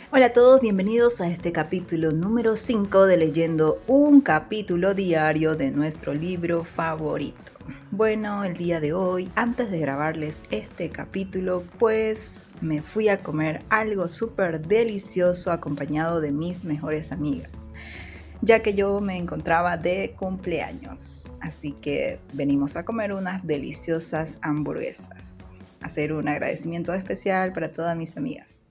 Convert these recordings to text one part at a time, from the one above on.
Hola a todos, bienvenidos a este capítulo número 5 de Leyendo un capítulo diario de nuestro libro favorito. Bueno, el día de hoy, antes de grabarles este capítulo, pues me fui a comer algo súper delicioso acompañado de mis mejores amigas, ya que yo me encontraba de cumpleaños. Así que venimos a comer unas deliciosas hamburguesas. Hacer un agradecimiento especial para todas mis amigas.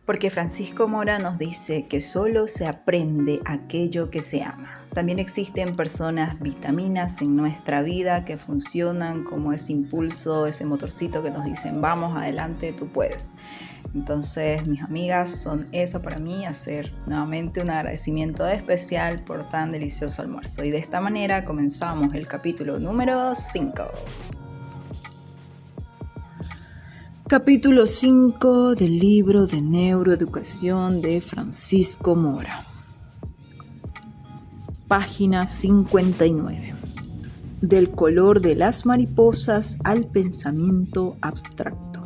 Porque Francisco Mora nos dice que solo se aprende aquello que se ama. También existen personas vitaminas en nuestra vida que funcionan como ese impulso, ese motorcito que nos dicen vamos adelante, tú puedes. Entonces mis amigas son eso para mí, hacer nuevamente un agradecimiento especial por tan delicioso almuerzo. Y de esta manera comenzamos el capítulo número 5. Capítulo 5 del libro de neuroeducación de Francisco Mora. Página 59. Del color de las mariposas al pensamiento abstracto.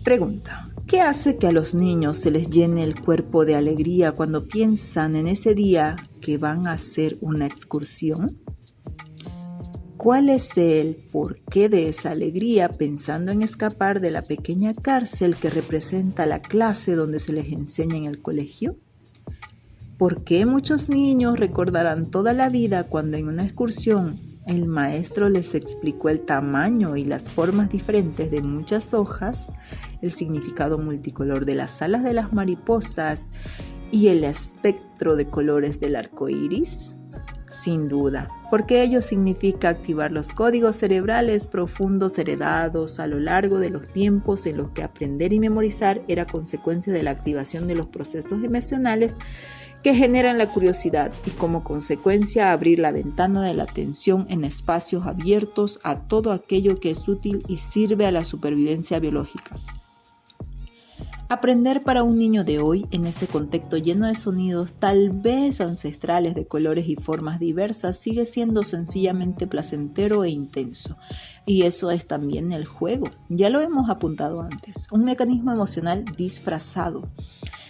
Pregunta: ¿qué hace que a los niños se les llene el cuerpo de alegría cuando piensan en ese día que van a hacer una excursión? ¿Cuál es el porqué de esa alegría pensando en escapar de la pequeña cárcel que representa la clase donde se les enseña en el colegio? ¿Por qué muchos niños recordarán toda la vida cuando en una excursión el maestro les explicó el tamaño y las formas diferentes de muchas hojas, el significado multicolor de las alas de las mariposas y el espectro de colores del arco iris? Sin duda, porque ello significa activar los códigos cerebrales profundos heredados a lo largo de los tiempos en los que aprender y memorizar era consecuencia de la activación de los procesos emocionales que generan la curiosidad y como consecuencia abrir la ventana de la atención en espacios abiertos a todo aquello que es útil y sirve a la supervivencia biológica. Aprender para un niño de hoy, en ese contexto lleno de sonidos, tal vez ancestrales de colores y formas diversas, sigue siendo sencillamente placentero e intenso. Y eso es también el juego. Ya lo hemos apuntado antes. Un mecanismo emocional disfrazado,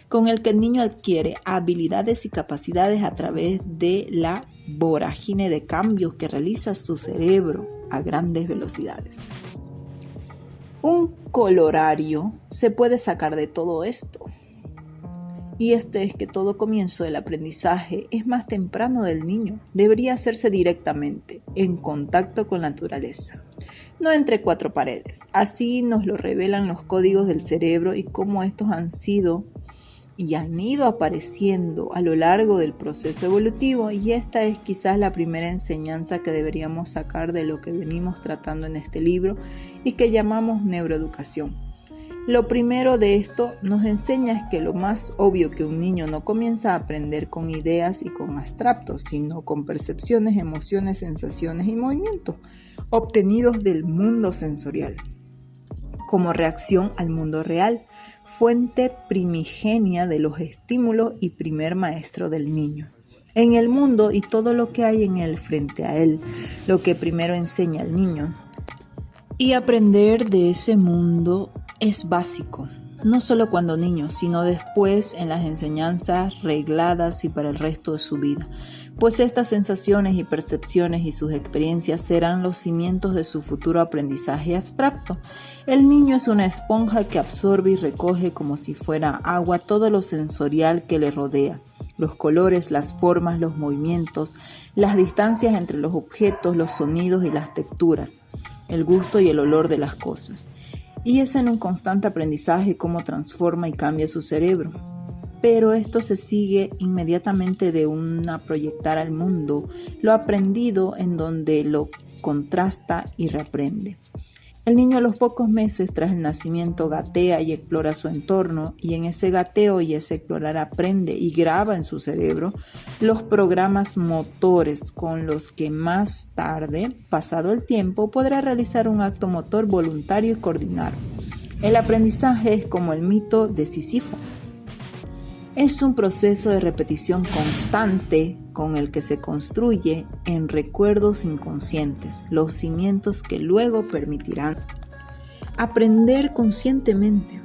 con el que el niño adquiere habilidades y capacidades a través de la vorágine de cambios que realiza su cerebro a grandes velocidades. Un colorario se puede sacar de todo esto. Y este es que todo comienzo del aprendizaje es más temprano del niño. Debería hacerse directamente, en contacto con la naturaleza, no entre cuatro paredes. Así nos lo revelan los códigos del cerebro y cómo estos han sido y han ido apareciendo a lo largo del proceso evolutivo, y esta es quizás la primera enseñanza que deberíamos sacar de lo que venimos tratando en este libro y que llamamos neuroeducación. Lo primero de esto nos enseña es que lo más obvio que un niño no comienza a aprender con ideas y con abstractos, sino con percepciones, emociones, sensaciones y movimientos obtenidos del mundo sensorial, como reacción al mundo real, fuente primigenia de los estímulos y primer maestro del niño. En el mundo y todo lo que hay en él frente a él, lo que primero enseña al niño. Y aprender de ese mundo es básico, no solo cuando niño, sino después en las enseñanzas regladas y para el resto de su vida, pues estas sensaciones y percepciones y sus experiencias serán los cimientos de su futuro aprendizaje abstracto. El niño es una esponja que absorbe y recoge como si fuera agua todo lo sensorial que le rodea. Los colores, las formas, los movimientos, las distancias entre los objetos, los sonidos y las texturas, el gusto y el olor de las cosas. Y es en un constante aprendizaje cómo transforma y cambia su cerebro. Pero esto se sigue inmediatamente de una proyectar al mundo lo aprendido, en donde lo contrasta y reaprende. El niño a los pocos meses tras el nacimiento gatea y explora su entorno, y en ese gateo y ese explorar aprende y graba en su cerebro los programas motores con los que más tarde, pasado el tiempo, podrá realizar un acto motor voluntario y coordinar. El aprendizaje es como el mito de Sísifo. Es un proceso de repetición constante con el que se construye en recuerdos inconscientes los cimientos que luego permitirán aprender conscientemente.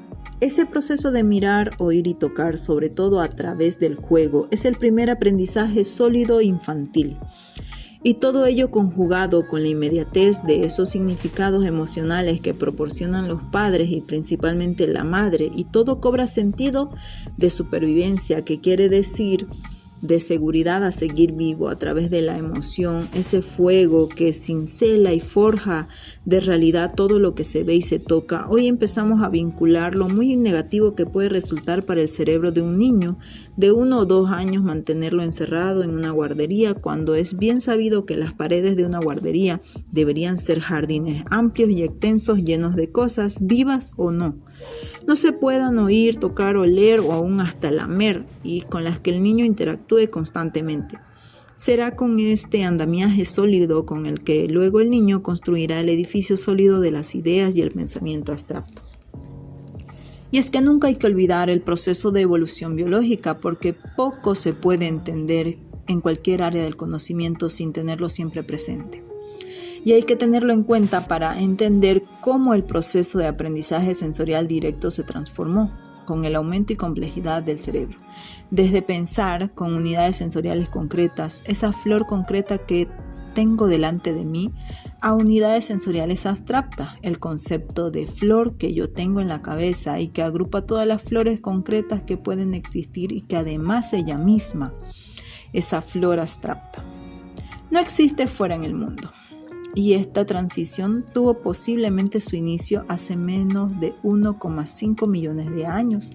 Ese proceso de mirar, oír y tocar, sobre todo a través del juego, es el primer aprendizaje sólido infantil. Y todo ello conjugado con la inmediatez de esos significados emocionales que proporcionan los padres y principalmente la madre, y todo cobra sentido de supervivencia, que quiere decir de seguridad a seguir vivo a través de la emoción, ese fuego que cincela y forja de realidad todo lo que se ve y se toca. Hoy empezamos a vincular lo muy negativo que puede resultar para el cerebro de un niño de 1 o 2 años mantenerlo encerrado en una guardería, cuando es bien sabido que las paredes de una guardería deberían ser jardines amplios y extensos llenos de cosas, vivas o no. No se puedan oír, tocar, oler o aún hasta lamer, y con las que el niño interactúe constantemente. Será con este andamiaje sólido con el que luego el niño construirá el edificio sólido de las ideas y el pensamiento abstracto. Y es que nunca hay que olvidar el proceso de evolución biológica, porque poco se puede entender en cualquier área del conocimiento sin tenerlo siempre presente. Y hay que tenerlo en cuenta para entender cómo el proceso de aprendizaje sensorial directo se transformó con el aumento y complejidad del cerebro. Desde pensar con unidades sensoriales concretas, esa flor concreta que tengo delante de mí, a unidades sensoriales abstractas, el concepto de flor que yo tengo en la cabeza y que agrupa todas las flores concretas que pueden existir y que además ella misma, esa flor abstracta, no existe fuera en el mundo. Y esta transición tuvo posiblemente su inicio hace menos de 1,5 millones de años,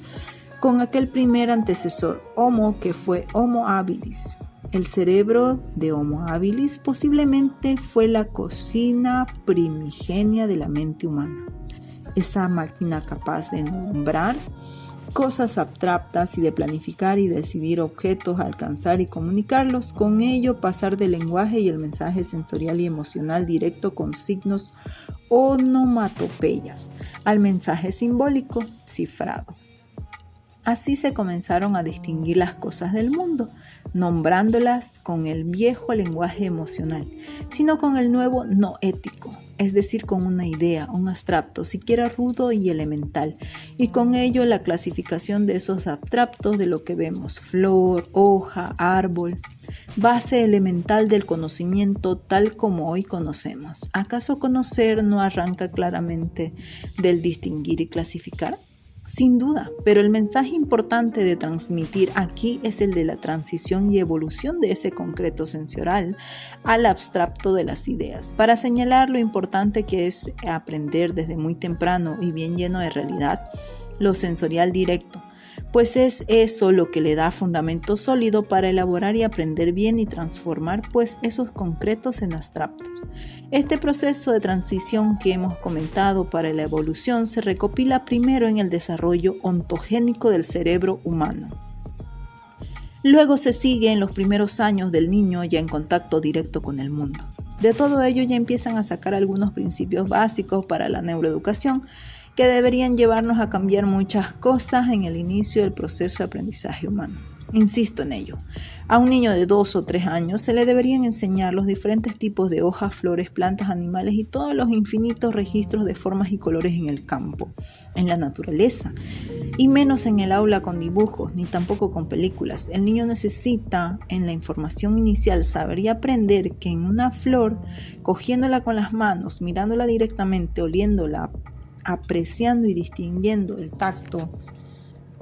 con aquel primer antecesor Homo que fue Homo habilis. El cerebro de Homo habilis posiblemente fue la cocina primigenia de la mente humana, esa máquina capaz de nombrar cosas abstractas y de planificar y decidir objetos, alcanzar y comunicarlos, con ello pasar del lenguaje y el mensaje sensorial y emocional directo con signos onomatopeyas al mensaje simbólico cifrado. Así se comenzaron a distinguir las cosas del mundo, nombrándolas con el viejo lenguaje emocional, sino con el nuevo no ético, es decir, con una idea, un abstracto, siquiera rudo y elemental, y con ello la clasificación de esos abstractos de lo que vemos, flor, hoja, árbol, base elemental del conocimiento tal como hoy conocemos. ¿Acaso conocer no arranca claramente del distinguir y clasificar? Sin duda, pero el mensaje importante de transmitir aquí es el de la transición y evolución de ese concreto sensorial al abstracto de las ideas, para señalar lo importante que es aprender desde muy temprano y bien lleno de realidad lo sensorial directo, pues es eso lo que le da fundamento sólido para elaborar y aprender bien y transformar pues esos concretos en abstractos. Este proceso de transición que hemos comentado para la evolución se recopila primero en el desarrollo ontogénico del cerebro humano. Luego se sigue en los primeros años del niño ya en contacto directo con el mundo. De todo ello ya empiezan a sacar algunos principios básicos para la neuroeducación que deberían llevarnos a cambiar muchas cosas en el inicio del proceso de aprendizaje humano. Insisto en ello. A un niño de 2 o 3 años se le deberían enseñar los diferentes tipos de hojas, flores, plantas, animales y todos los infinitos registros de formas y colores en el campo, en la naturaleza, y menos en el aula con dibujos, ni tampoco con películas. El niño necesita, en la información inicial, saber y aprender que en una flor, cogiéndola con las manos, mirándola directamente, oliéndola, apreciando y distinguiendo el tacto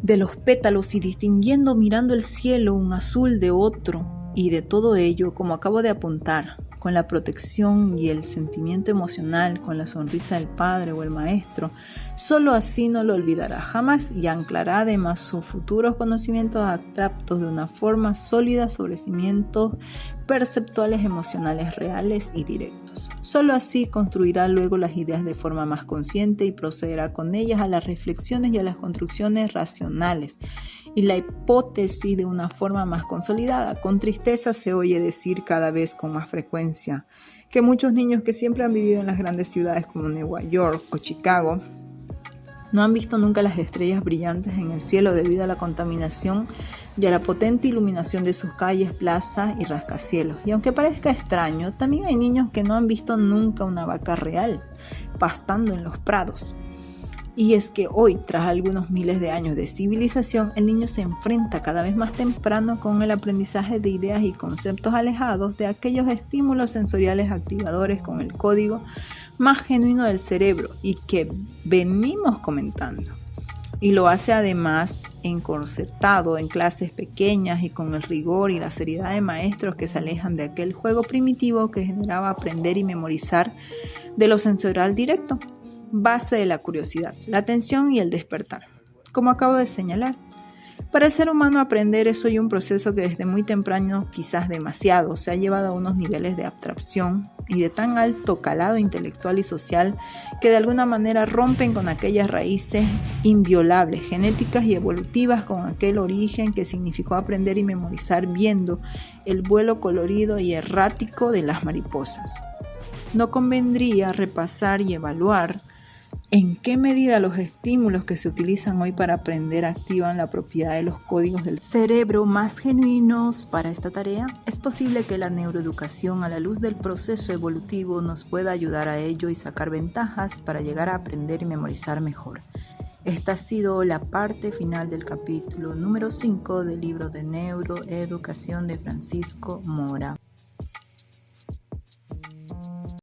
de los pétalos y distinguiendo mirando el cielo un azul de otro, y de todo ello, como acabo de apuntar, con la protección y el sentimiento emocional, con la sonrisa del padre o el maestro, solo así no lo olvidará jamás y anclará además sus futuros conocimientos abstractos de una forma sólida sobre cimientos perceptuales emocionales reales y directos. Solo así construirá luego las ideas de forma más consciente y procederá con ellas a las reflexiones y a las construcciones racionales y la hipótesis de una forma más consolidada. Con tristeza se oye decir cada vez con más frecuencia que muchos niños que siempre han vivido en las grandes ciudades como Nueva York o Chicago no han visto nunca las estrellas brillantes en el cielo debido a la contaminación y a la potente iluminación de sus calles, plazas y rascacielos. Y aunque parezca extraño, también hay niños que no han visto nunca una vaca real pastando en los prados. Y es que hoy, tras algunos miles de años de civilización, el niño se enfrenta cada vez más temprano con el aprendizaje de ideas y conceptos alejados de aquellos estímulos sensoriales activadores con el código más genuino del cerebro y que venimos comentando. Y lo hace además encorsetado en clases pequeñas y con el rigor y la seriedad de maestros que se alejan de aquel juego primitivo que generaba aprender y memorizar de lo sensorial directo, base de la curiosidad, la atención y el despertar. Como acabo de señalar, para el ser humano aprender es hoy un proceso que desde muy temprano, quizás demasiado, se ha llevado a unos niveles de abstracción y de tan alto calado intelectual y social que de alguna manera rompen con aquellas raíces inviolables, genéticas y evolutivas, con aquel origen que significó aprender y memorizar viendo el vuelo colorido y errático de las mariposas. No convendría repasar y evaluar ¿en qué medida los estímulos que se utilizan hoy para aprender activan la propiedad de los códigos del cerebro más genuinos para esta tarea? Es posible que la neuroeducación, a la luz del proceso evolutivo, nos pueda ayudar a ello y sacar ventajas para llegar a aprender y memorizar mejor. Esta ha sido la parte final del capítulo número 5 del libro de Neuroeducación de Francisco Mora.